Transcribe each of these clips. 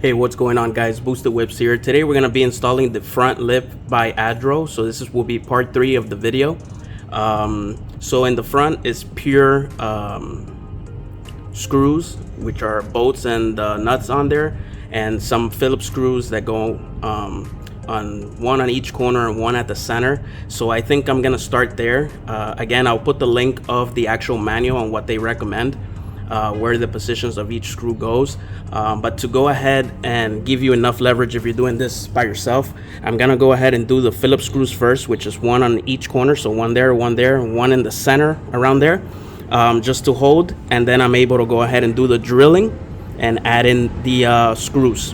Hey, what's going on, guys? Boosted Whips here. Today we're going to be installing the front lip by Adro. So will be part 3 of the video. So in the front is pure screws, which are bolts and nuts on there, and some Phillips screws that go on one on each corner and one at the center. So I think I'm gonna start there. Again, I'll put the link of the actual manual on what they recommend, where the positions of each screw goes, but to go ahead and give you enough leverage if you're doing this by yourself, I'm gonna go ahead and do the Phillips screws first, which is one on each corner, so one there, and one in the center around there, just to hold, and then I'm able to go ahead and do the drilling and add in the screws.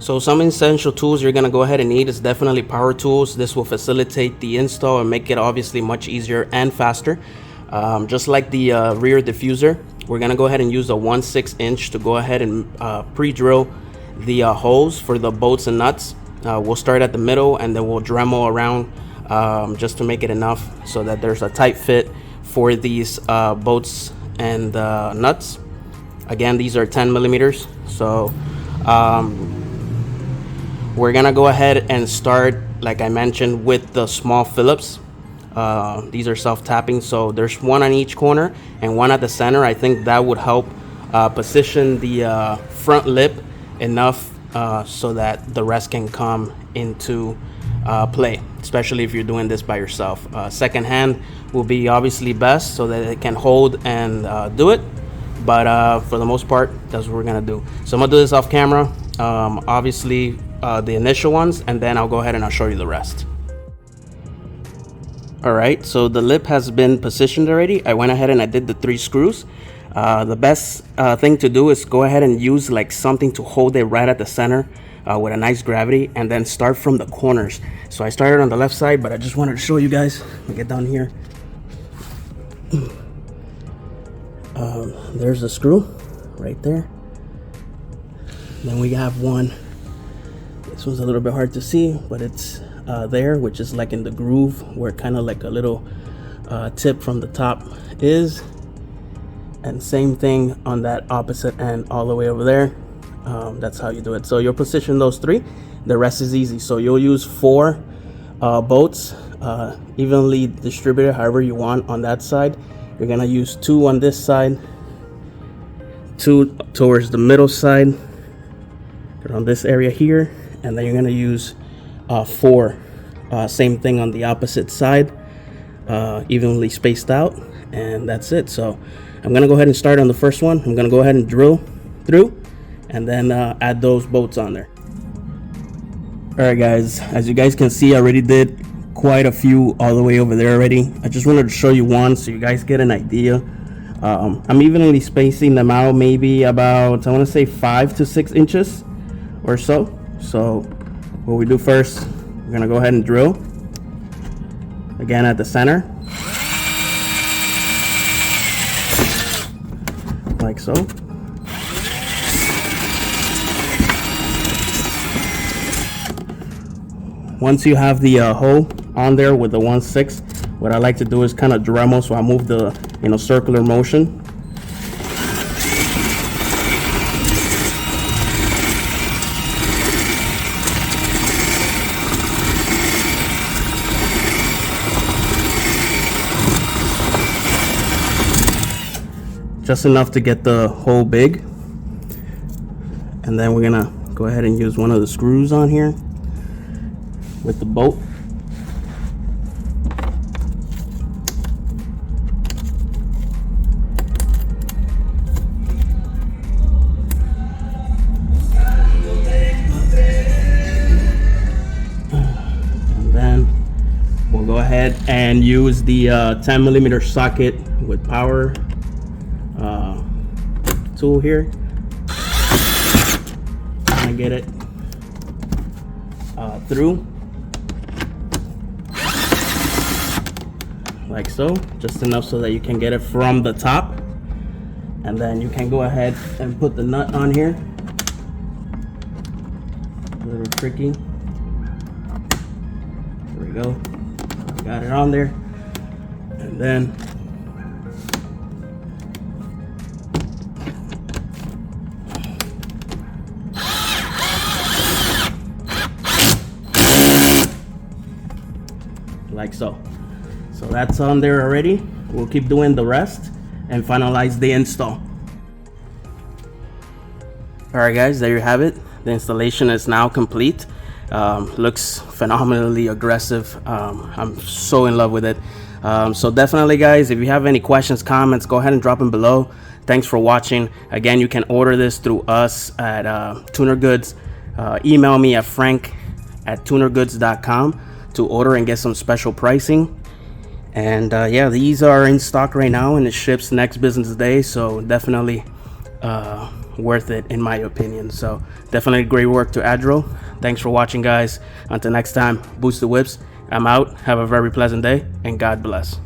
So some essential tools you're gonna go ahead and need is definitely power tools. This will facilitate the install and make it obviously much easier and faster. Just like the rear diffuser, we're gonna go ahead and use a 1/6 inch to go ahead and pre-drill the holes for the bolts and nuts. We'll start at the middle and then we'll Dremel around just to make it enough so that there's a tight fit for these bolts and nuts. Again, these are 10 millimeters. So we're gonna go ahead and start, like I mentioned, with the small Phillips. These are self-tapping, so there's one on each corner and one at the center. I think that would help position the front lip enough so that the rest can come into play, especially if you're doing this by yourself. Second hand will be obviously best so that it can hold and do it, but for the most part, that's what we're gonna do. So I'm gonna do this off camera, obviously the initial ones, and then I'll go ahead and I'll show you the rest. Alright, so the lip has been positioned already. I went ahead and I did the 3 screws. The best thing to do is go ahead and use like something to hold it right at the center with a nice gravity, and then start from the corners. So I started on the left side, but I just wanted to show you guys. Let me get down here. There's the screw right there. Then we have one. This one's a little bit hard to see, but it's there, which is like in the groove where kind of like a little tip from the top is, and same thing on that opposite end all the way over there. That's how you do it. So you'll position those 3. The rest is easy. So you'll use 4 bolts evenly distributed however you want on that side. You're gonna use 2 on this side, 2 towards the middle side on this area here, and then you're gonna use 4 same thing on the opposite side, evenly spaced out, and that's it. So I'm gonna go ahead and start on the first one. I'm gonna go ahead and drill through and then add those bolts on there. Alright guys, as you guys can see, I already did quite a few all the way over there already. I just wanted to show you one so you guys get an idea. I'm evenly spacing them out, maybe about, I want to say 5 to 6 inches or so. So what we do first, we're gonna go ahead and drill again at the center, like so. Once you have the hole on there with the 1/6, what I like to do is kind of Dremel, so I move the circular motion. Just enough to get the hole big, and then we're gonna go ahead and use one of the screws on here with the bolt. And then we'll go ahead and use the 10 millimeter socket with power tool here. I'm gonna get it through like so, just enough so that you can get it from the top, and then you can go ahead and put the nut on here. A little tricky. There we go. Got it on there, and then like so. So that's on there already. We'll keep doing the rest and finalize the install. All right guys, there you have it. The installation is now complete. Looks phenomenally aggressive. I'm so in love with it. So definitely guys, if you have any questions, comments, go ahead and drop them below. Thanks for watching. Again, you can order this through us at Tuner Goods. Email me at frank@tunergoods.com to order and get some special pricing. And yeah, these are in stock right now and it ships next business day, so definitely worth it in my opinion. So definitely great work to Adro. Thanks for watching guys. Until next time, boost the whips. I'm out. Have a very pleasant day and God bless.